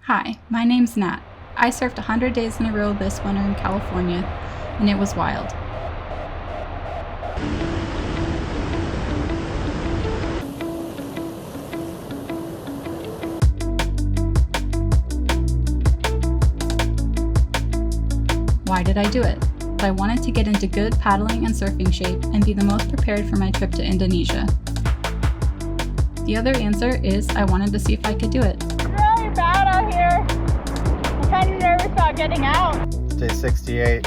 Hi, my name's Nat. I surfed 100 days in a row this winter in California, and it was wild. Why did I do it? I wanted to get into good paddling and surfing shape and be the most prepared for my trip to Indonesia. The other answer is I wanted to see if I could do it. It's really bad out here. I'm kind of nervous about getting out. Day 68.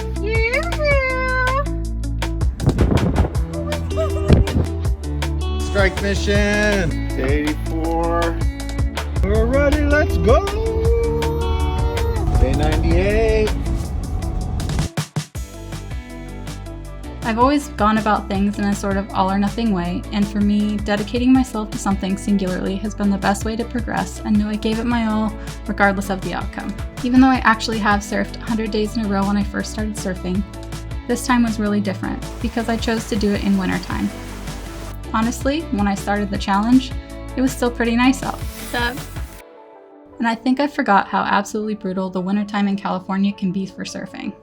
Strike mission. Day 84. We're ready, let's go. Day 98. I've always gone about things in a sort of all or nothing way, and for me, dedicating myself to something singularly has been the best way to progress and know I gave it my all regardless of the outcome. Even though I actually have surfed 100 days in a row when I first started surfing, this time was really different because I chose to do it in wintertime. Honestly, when I started the challenge, it was still pretty nice out. And I think I forgot how absolutely brutal the wintertime in California can be for surfing.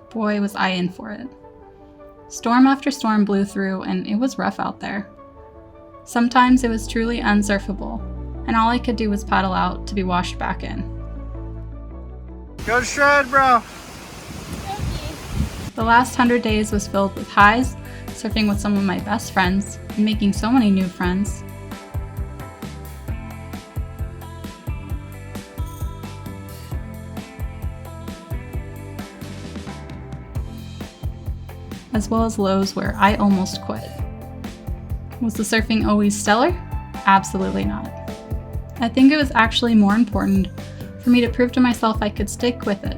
Boy, was I in for it. Storm after storm blew through, and it was rough out there. Sometimes it was truly unsurfable, and all I could do was paddle out to be washed back in. Go shred, bro. The last 100 days was filled with highs, surfing with some of my best friends, and making so many new friends. As well as lows where I almost quit. Was the surfing always stellar? Absolutely not. I think it was actually more important for me to prove to myself I could stick with it,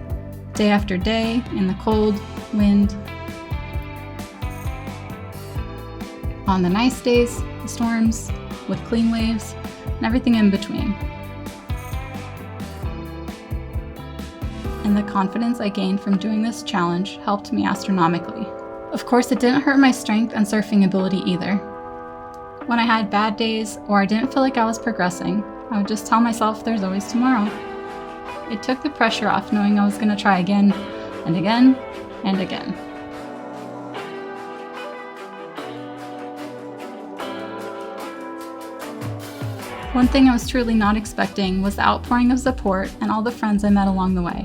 day after day, in the cold, wind, on the nice days, the storms, with clean waves, and everything in between. And the confidence I gained from doing this challenge helped me astronomically. Of course, it didn't hurt my strength and surfing ability either. When I had bad days or I didn't feel like I was progressing, I would just tell myself there's always tomorrow. It took the pressure off knowing I was going to try again and again and again. One thing I was truly not expecting was the outpouring of support and all the friends I met along the way.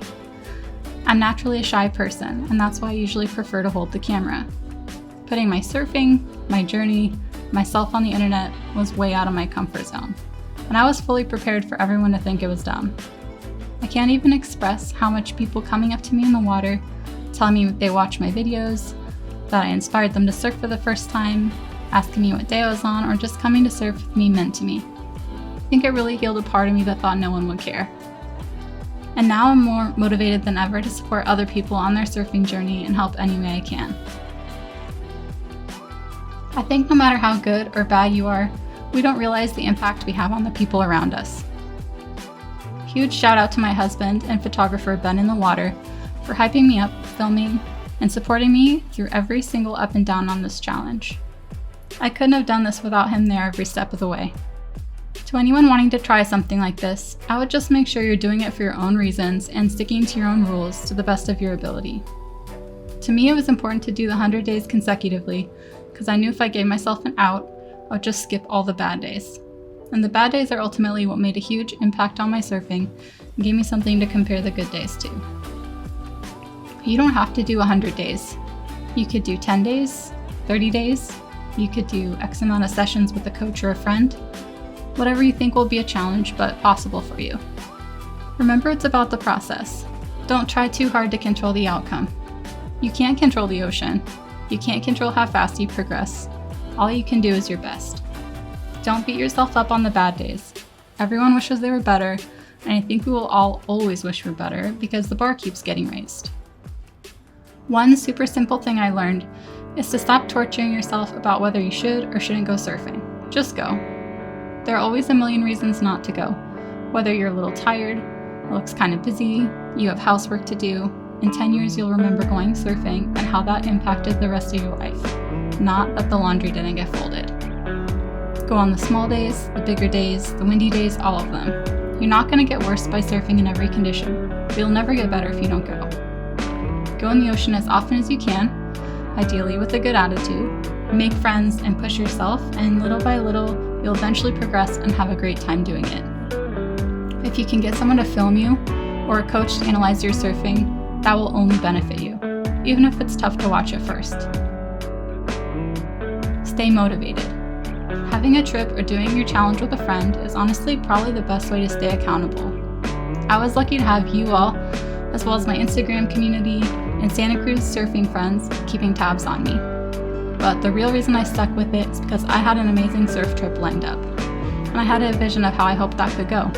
I'm naturally a shy person, and that's why I usually prefer to hold the camera. Putting my surfing, my journey, myself on the internet was way out of my comfort zone, and I was fully prepared for everyone to think it was dumb. I can't even express how much people coming up to me in the water, telling me they watch my videos, that I inspired them to surf for the first time, asking me what day I was on, or just coming to surf with me meant to me. I think it really healed a part of me that thought no one would care. And now I'm more motivated than ever to support other people on their surfing journey and help any way I can. I think no matter how good or bad you are, we don't realize the impact we have on the people around us. Huge shout out to my husband and photographer Ben in the water for hyping me up, filming, and supporting me through every single up and down on this challenge. I couldn't have done this without him there every step of the way. To anyone wanting to try something like this, I would just make sure you're doing it for your own reasons and sticking to your own rules to the best of your ability. To me, it was important to do the 100 days consecutively because I knew if I gave myself an out, I would just skip all the bad days. And the bad days are ultimately what made a huge impact on my surfing and gave me something to compare the good days to. You don't have to do 100 days. You could do 10 days, 30 days, you could do X amount of sessions with a coach or a friend. Whatever you think will be a challenge, but possible for you. Remember, it's about the process. Don't try too hard to control the outcome. You can't control the ocean. You can't control how fast you progress. All you can do is your best. Don't beat yourself up on the bad days. Everyone wishes they were better, and I think we will all always wish we're better because the bar keeps getting raised. One super simple thing I learned is to stop torturing yourself about whether you should or shouldn't go surfing. Just go. There are always a million reasons not to go. Whether you're a little tired, it looks kind of busy, you have housework to do, in 10 years you'll remember going surfing and how that impacted the rest of your life. Not that the laundry didn't get folded. Go on the small days, the bigger days, the windy days, all of them. You're not going to get worse by surfing in every condition, but you'll never get better if you don't go. Go in the ocean as often as you can, ideally with a good attitude, make friends and push yourself, and little by little, you'll eventually progress and have a great time doing it. If you can get someone to film you or a coach to analyze your surfing, that will only benefit you, even if it's tough to watch at first. Stay motivated. Having a trip or doing your challenge with a friend is honestly probably the best way to stay accountable. I was lucky to have you all, as well as my Instagram community and Santa Cruz surfing friends keeping tabs on me. But the real reason I stuck with it is because I had an amazing surf trip lined up, and I had a vision of how I hoped that could go.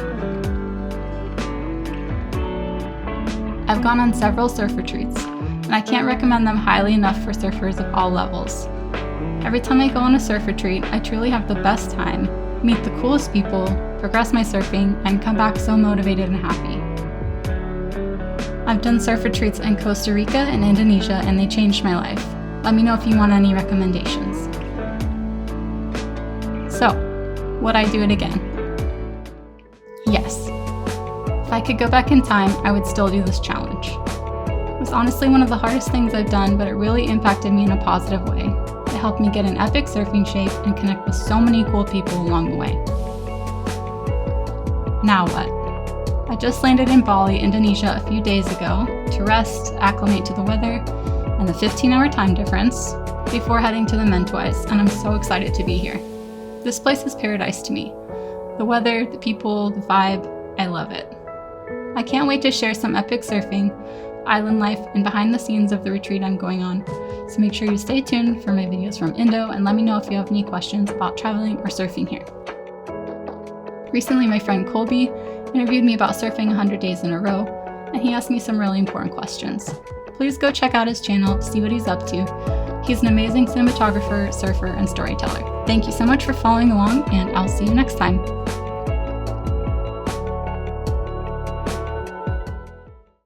I've gone on several surf retreats, and I can't recommend them highly enough for surfers of all levels. Every time I go on a surf retreat, I truly have the best time, meet the coolest people, progress my surfing, and come back so motivated and happy. I've done surf retreats in Costa Rica and Indonesia, and they changed my life. Let me know if you want any recommendations. So, would I do it again? Yes. If I could go back in time, I would still do this challenge. It was honestly one of the hardest things I've done, but it really impacted me in a positive way. It helped me get in epic surfing shape and connect with so many cool people along the way. Now what? I just landed in Bali, Indonesia a few days ago to rest, acclimate to the weather, and the 15-hour time difference before heading to the Mentawais, and I'm so excited to be here. This place is paradise to me. The weather, the people, the vibe, I love it. I can't wait to share some epic surfing, island life, and behind the scenes of the retreat I'm going on, so make sure you stay tuned for my videos from Indo and let me know if you have any questions about traveling or surfing here. Recently, my friend Colby interviewed me about surfing 100 days in a row, and he asked me some really important questions. Please go check out his channel to see what he's up to. He's an amazing cinematographer, surfer, and storyteller. Thank you so much for following along, and I'll see you next time.